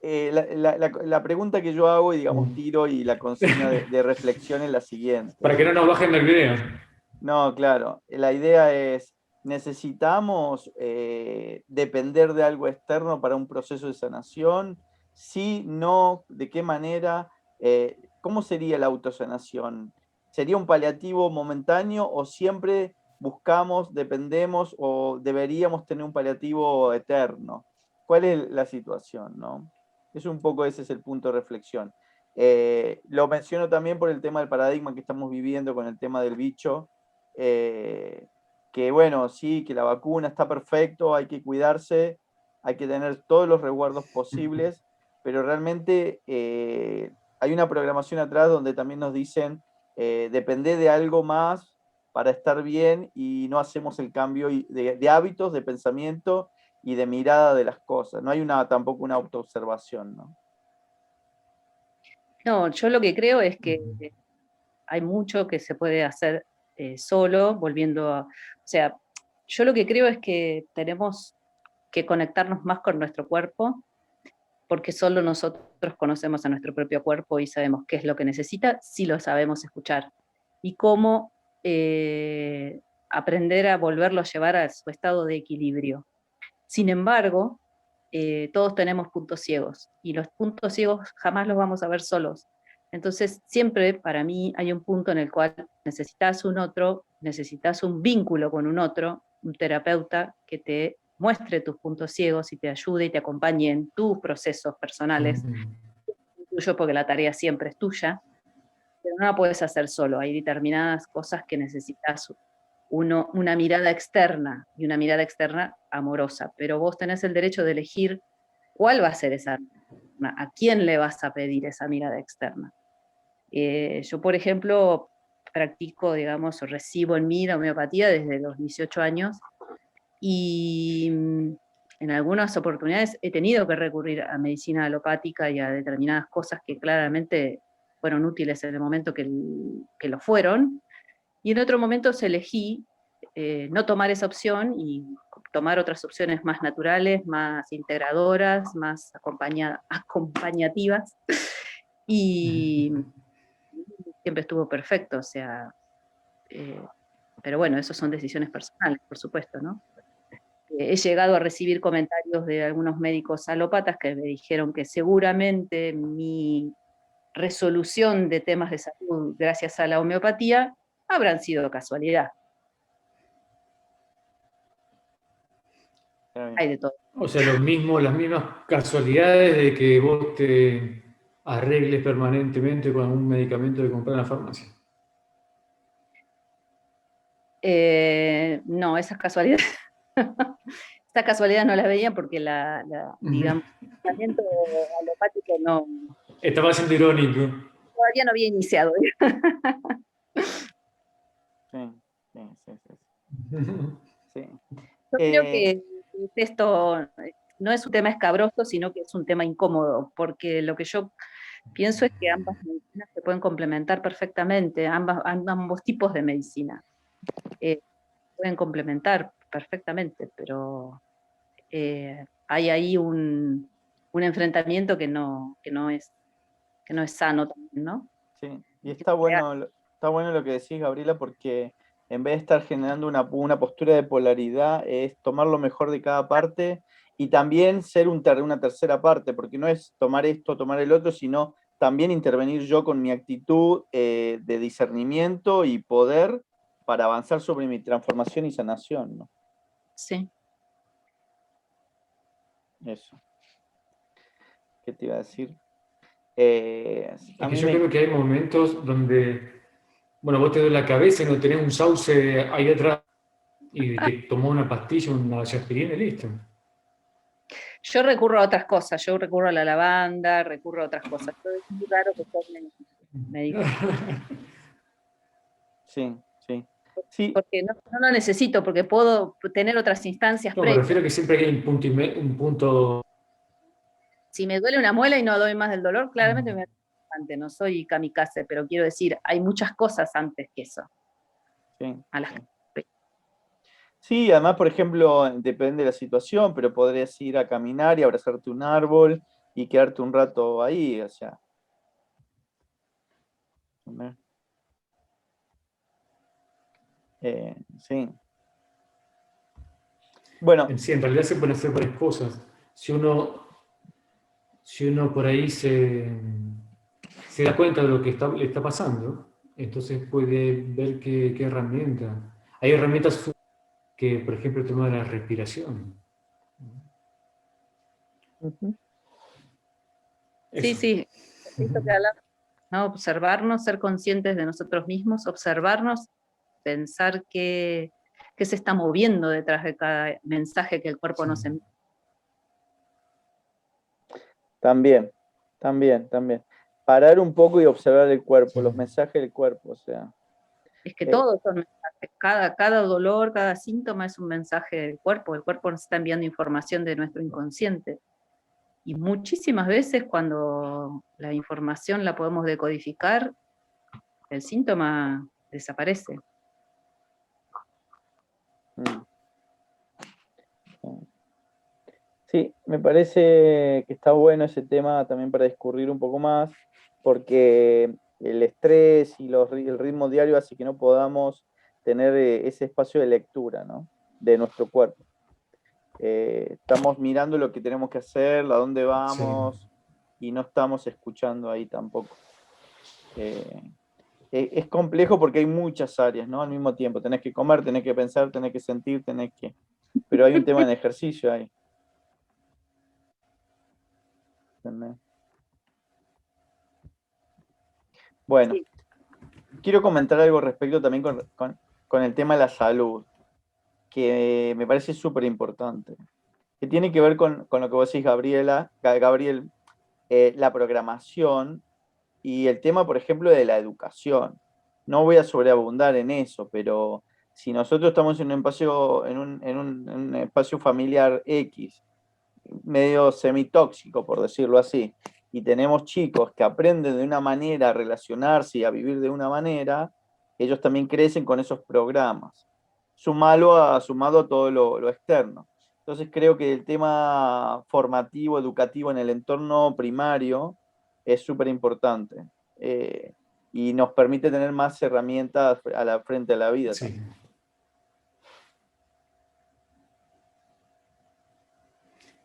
La pregunta que yo hago, y digamos tiro, y la consigna de reflexión es la siguiente. Para que no nos bajen el video. No, claro. La idea es, ¿necesitamos depender de algo externo para un proceso de sanación? sí, no, de qué manera, ¿cómo sería la autosanación? ¿Sería un paliativo momentáneo o siempre buscamos, dependemos o deberíamos tener un paliativo eterno? ¿Cuál es la situación, no? Es un poco ese es el punto de reflexión. Lo menciono también por el tema del paradigma que estamos viviendo con el tema del bicho, que bueno, sí, que la vacuna está perfecto, hay que cuidarse, hay que tener todos los resguardos posibles, pero realmente hay una programación atrás donde también nos dicen, depende de algo más para estar bien y no hacemos el cambio de hábitos, de pensamiento y de mirada de las cosas. No hay tampoco una autoobservación, ¿no? No, yo lo que creo es que hay mucho que se puede hacer solo, volviendo a... O sea, yo lo que creo es que tenemos que conectarnos más con nuestro cuerpo, porque solo nosotros conocemos a nuestro propio cuerpo y sabemos qué es lo que necesita, si lo sabemos escuchar. Y cómo aprender a volverlo a llevar a su estado de equilibrio. Sin embargo, todos tenemos puntos ciegos y los puntos ciegos jamás los vamos a ver solos. Entonces, siempre para mí hay un punto en el cual necesitas un otro, necesitas un vínculo con un otro, un terapeuta que te muestre tus puntos ciegos y te ayude y te acompañe en tus procesos personales, tuyo porque la tarea siempre es tuya, pero no la puedes hacer solo. Hay determinadas cosas que necesitas una mirada externa y una mirada externa amorosa, pero vos tenés el derecho de elegir cuál va a ser esa, a quién le vas a pedir esa mirada externa. Yo, por ejemplo, practico, digamos, o recibo en mí la homeopatía desde los 18 años y en algunas oportunidades he tenido que recurrir a medicina alopática y a determinadas cosas que claramente fueron útiles en el momento que lo fueron, y en otro momento elegí no tomar esa opción y tomar otras opciones más naturales, más integradoras, más acompañativas, y siempre estuvo perfecto, o sea, pero bueno, eso son decisiones personales, por supuesto, ¿no? He llegado a recibir comentarios de algunos médicos alópatas que me dijeron que seguramente mi resolución de temas de salud gracias a la homeopatía habrán sido casualidad. Hay de todo. O sea, las mismas casualidades de que vos te arregles permanentemente con un medicamento que compras en la farmacia. No, esas casualidades, esas casualidades no las veía porque digamos, el tratamiento alopático no, Estaba siendo irónico. todavía no había iniciado. Sí, sí, sí, sí. Sí. Yo creo que esto no es un tema escabroso, sino que es un tema incómodo, porque lo que yo pienso es que ambas medicinas se pueden complementar perfectamente, ambos tipos de medicina pueden complementar perfectamente, pero hay ahí un enfrentamiento que no es sano también, ¿no? Sí, y está bueno lo que decís, Gabriela, porque en vez de estar generando una postura de polaridad, es tomar lo mejor de cada parte y también ser una tercera parte, porque no es tomar esto, tomar el otro, sino también intervenir yo con mi actitud de discernimiento y poder para avanzar sobre mi transformación y sanación, ¿no? Sí. Eso. ¿Qué te iba a decir? Es que yo creo que hay momentos donde, bueno, vos te duele la cabeza y no tenés un sauce ahí atrás y te tomó una pastilla, una aspirina y listo. Yo recurro a otras cosas, yo recurro a la lavanda, recurro a otras cosas. Es muy raro que tomen medicamentos. Sí, sí. Sí, Porque no lo necesito, porque puedo tener otras instancias No, me previas. refiero a que siempre hay un punto. Si me duele una muela y no doy más del dolor, claramente me antes, no soy kamikaze, pero quiero decir, hay muchas cosas antes que eso. sí, A las sí. Sí, además, por ejemplo, depende de la situación, pero podrías ir a caminar y abrazarte un árbol y quedarte un rato ahí, o sea. Sí. Bueno. Sí, en realidad se pueden hacer varias cosas. Si uno si uno por ahí se da cuenta de lo que le está pasando, entonces puede ver qué herramienta. Hay herramientas que, por ejemplo, el tema de la respiración. Sí, Eso. sí, esto que hablamos, ¿no? Observarnos, ser conscientes de nosotros mismos, observarnos, pensar qué se está moviendo detrás de cada mensaje que el cuerpo Sí. nos envía. También, también. Parar un poco y observar el cuerpo, Sí. los mensajes del cuerpo, o sea. Es que todos son mensajes, cada dolor, cada síntoma es un mensaje del cuerpo, el cuerpo nos está enviando información de nuestro inconsciente. Y muchísimas veces cuando la información la podemos decodificar, el síntoma desaparece. Sí, me parece que está bueno ese tema también para discurrir un poco más, porque el estrés y el ritmo diario hace que no podamos tener ese espacio de lectura, ¿no? De nuestro cuerpo. Estamos mirando lo que tenemos que hacer, a dónde Sí. vamos, y no estamos escuchando ahí tampoco. Es complejo porque hay muchas áreas, ¿no? Al mismo tiempo, tenés que comer, tenés que pensar, tenés que sentir, Pero hay un tema de ejercicio ahí. ¿Entendés? Bueno, Sí. quiero comentar algo respecto también con el tema de la salud, que me parece súper importante, que tiene que ver con lo que vos decís, Gabriel, la programación y el tema, por ejemplo, de la educación. No voy a sobreabundar en eso, pero si nosotros estamos en un espacio, en un espacio familiar X, medio semitóxico, por decirlo así, y tenemos chicos que aprenden de una manera a relacionarse y a vivir de una manera, ellos también crecen con esos programas, sumado a todo lo externo. Entonces creo que el tema formativo, educativo en el entorno primario es súper importante, y nos permite tener más herramientas a la frente de la vida Sí. también.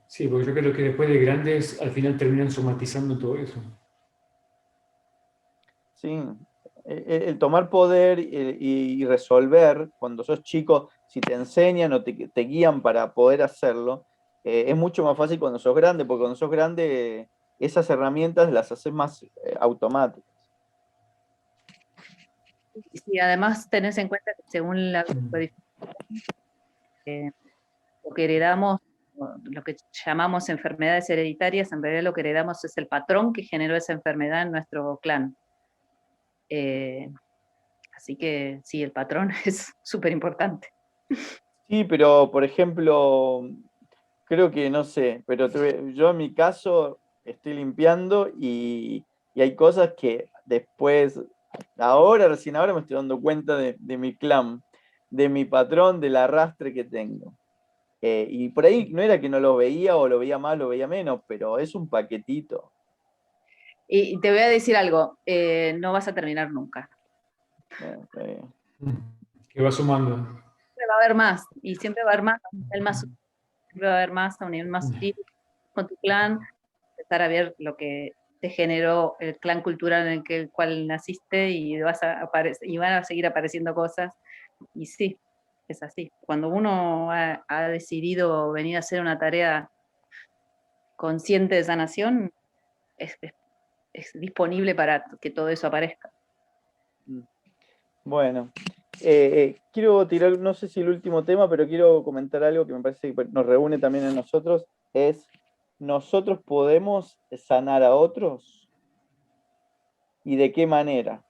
Sí, porque yo creo que después de grandes al final terminan somatizando todo eso. Sí, el tomar poder y resolver, cuando sos chico, si te enseñan o te guían para poder hacerlo, es mucho más fácil cuando sos grande, porque cuando sos grande esas herramientas las haces más automáticas. Y si además tenés en cuenta que según la lo que heredamos, lo que llamamos enfermedades hereditarias, en realidad lo que heredamos es el patrón que generó esa enfermedad en nuestro clan. Así que sí, el patrón es súper importante. Sí, pero por ejemplo, creo que no sé, pero yo en mi caso estoy limpiando y hay cosas que después, recién ahora me estoy dando cuenta de mi clan, de mi patrón, del arrastre que tengo. Y por ahí no era que no lo veía o lo veía más, lo veía menos, pero es un paquetito. Y te voy a decir algo, no vas a terminar nunca. Está bien. Que va sumando. Siempre va a haber más, y siempre va a haber más a un nivel más sutil, siempre va a haber más a un nivel más sutil con tu clan, empezar a ver lo que te generó el clan cultural en el cual naciste y y van a seguir apareciendo cosas. Y sí, es así. Cuando uno ha decidido venir a hacer una tarea consciente de sanación, es disponible para que todo eso aparezca. Bueno, quiero tirar, no sé si el último tema, pero quiero comentar algo que me parece que nos reúne también a nosotros, es, ¿nosotros podemos sanar a otros? ¿Y de qué manera?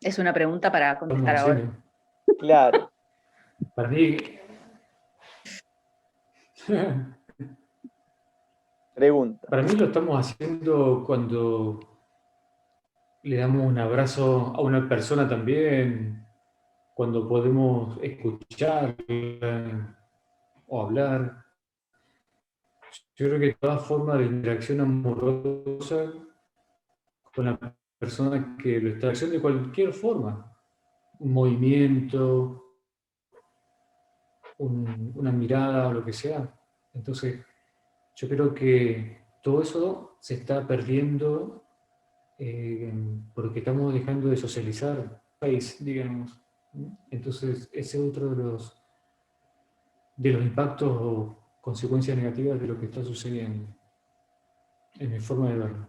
Es una pregunta para Estamos contestar ahora. haciendo. Claro, Para mí, pregunta. para mí lo estamos haciendo cuando le damos un abrazo a una persona también, cuando podemos escuchar o hablar. Yo creo que toda forma de interacción amorosa con la persona que lo está haciendo de cualquier forma, un movimiento, una mirada o lo que sea. Entonces, yo creo que todo eso se está perdiendo porque estamos dejando de socializar país, digamos. Entonces, ese es otro de los impactos o consecuencias negativas de lo que está sucediendo, en mi forma de verlo.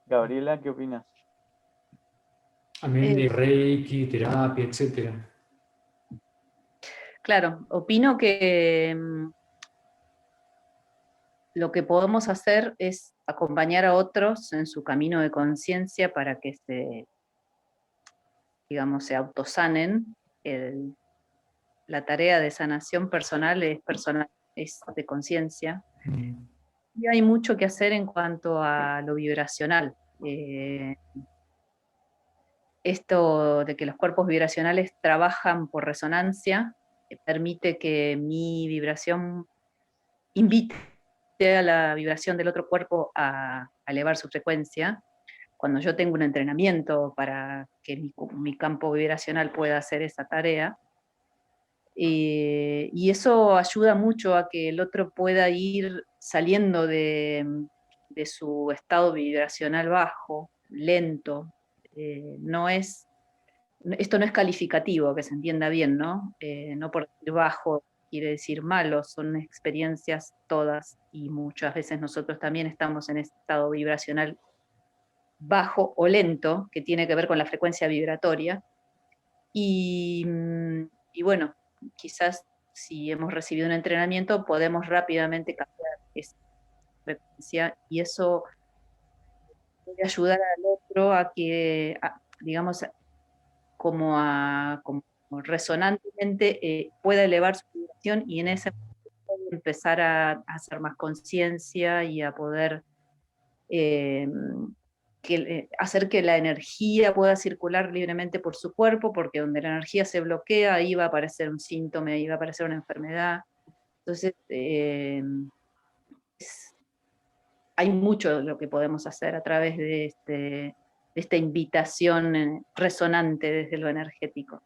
Gabriela, ¿qué opinas? Amén de Reiki, terapia, etc. Claro, opino que lo que podemos hacer es acompañar a otros en su camino de conciencia para que digamos, se autosanen. La tarea de sanación personal, es de conciencia. Y hay mucho que hacer en cuanto a lo vibracional. Esto de que los cuerpos vibracionales trabajan por resonancia permite que mi vibración invite a la vibración del otro cuerpo a elevar su frecuencia. Cuando yo tengo un entrenamiento para que mi campo vibracional pueda hacer esa tarea, y eso ayuda mucho a que el otro pueda ir saliendo de su estado vibracional bajo, lento. Esto no es calificativo, que se entienda bien, ¿no? No por decir bajo quiere decir malo, son experiencias todas y muchas veces nosotros también estamos en este estado vibracional bajo o lento, que tiene que ver con la frecuencia vibratoria. Y bueno, quizás si hemos recibido un entrenamiento podemos rápidamente cambiar esa frecuencia y eso puede ayudar al otro a que, digamos, como resonantemente pueda elevar su vibración y en ese momento puede empezar a hacer más conciencia y a poder eh, hacer que la energía pueda circular libremente por su cuerpo, porque donde la energía se bloquea, ahí va a aparecer un síntoma, ahí va a aparecer una enfermedad. Entonces, hay mucho de lo que podemos hacer a través de esta invitación resonante desde lo energético.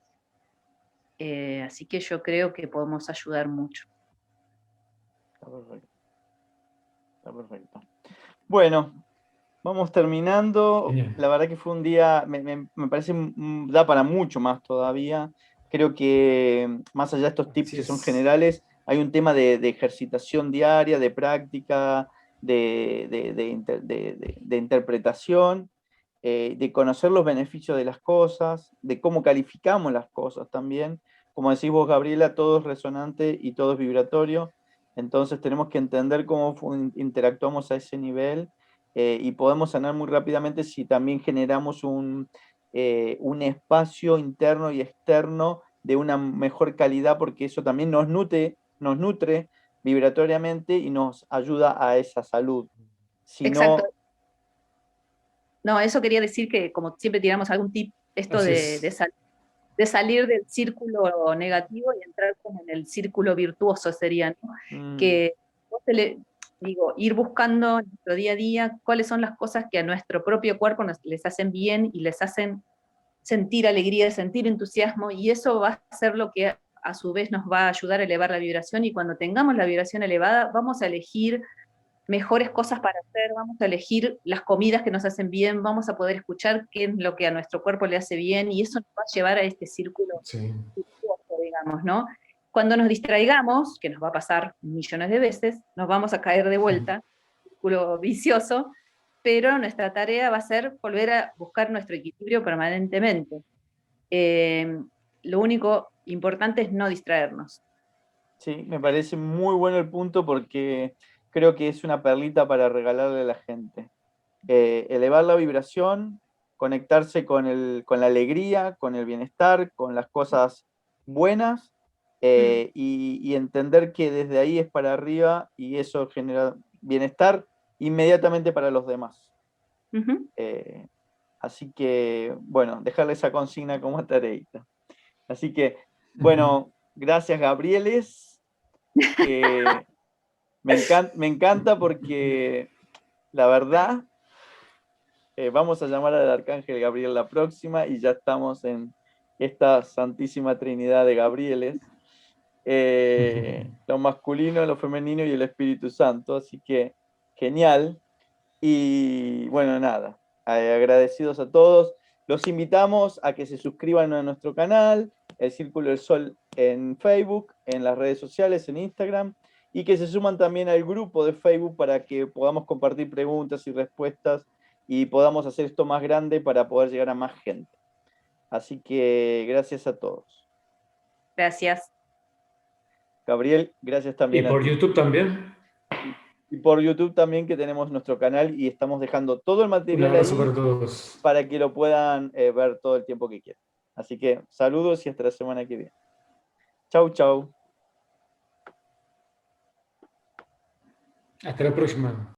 Así que yo creo que podemos ayudar mucho. Está perfecto. Está perfecto. Bueno, vamos terminando. Genial. La verdad que fue un día, me parece, da para mucho más todavía. Creo que más allá de estos tips que son generales, hay un tema de ejercitación diaria, de práctica, de interpretación, de conocer los beneficios de las cosas, de cómo calificamos las cosas también. Como decís vos, Gabriela, todo es resonante y todo es vibratorio. Entonces tenemos que entender cómo interactuamos a ese nivel y podemos sanar muy rápidamente si también generamos un espacio interno y externo de una mejor calidad, porque eso también nos nutre vibratoriamente y nos ayuda a esa salud. Si Exacto. no, No, eso quería decir que como siempre tiramos algún tip, esto de salir del círculo negativo y entrar como en el círculo virtuoso sería, ¿no? Que ir buscando en nuestro día a día cuáles son las cosas que a nuestro propio cuerpo les hacen bien y les hacen sentir alegría, sentir entusiasmo, y eso va a ser lo que a su vez nos va a ayudar a elevar la vibración, y cuando tengamos la vibración elevada vamos a elegir mejores cosas para hacer, vamos a elegir las comidas que nos hacen bien, vamos a poder escuchar qué es lo que a nuestro cuerpo le hace bien, y eso nos va a llevar a este círculo virtuoso, digamos, ¿no? Cuando nos distraigamos, que nos va a pasar millones de veces, nos vamos a caer de vuelta, círculo vicioso, pero nuestra tarea va a ser volver a buscar nuestro equilibrio permanentemente. Lo único importante es no distraernos. sí, me parece muy bueno el punto porque creo que es una perlita para regalarle a la gente. Elevar la vibración, conectarse con la alegría, con el bienestar, con las cosas buenas y entender que desde ahí es para arriba y eso genera bienestar inmediatamente para los demás. Así que, bueno, dejarle esa consigna como tareita. Así que, bueno, gracias, Gabrieles. Me encanta porque la verdad, vamos a llamar al Arcángel Gabriel la próxima y ya estamos en esta santísima trinidad de Gabrieles. lo masculino, lo femenino y el Espíritu Santo. Así que genial. Y bueno, nada, agradecidos a todos. Los invitamos a que se suscriban a nuestro canal, El Círculo del Sol en Facebook, en las redes sociales, en Instagram, y que se suman también al grupo de Facebook para que podamos compartir preguntas y respuestas y podamos hacer esto más grande para poder llegar a más gente. Así que gracias a todos. Gracias. Gabriel, gracias ¿Y también a por ti. YouTube también? Y por YouTube también, que tenemos nuestro canal y estamos dejando todo el Un material abrazo ahí para todos. para que lo puedan ver todo el tiempo que quieran. Así que saludos y hasta la semana que viene. Chau, chau. Hasta la próxima.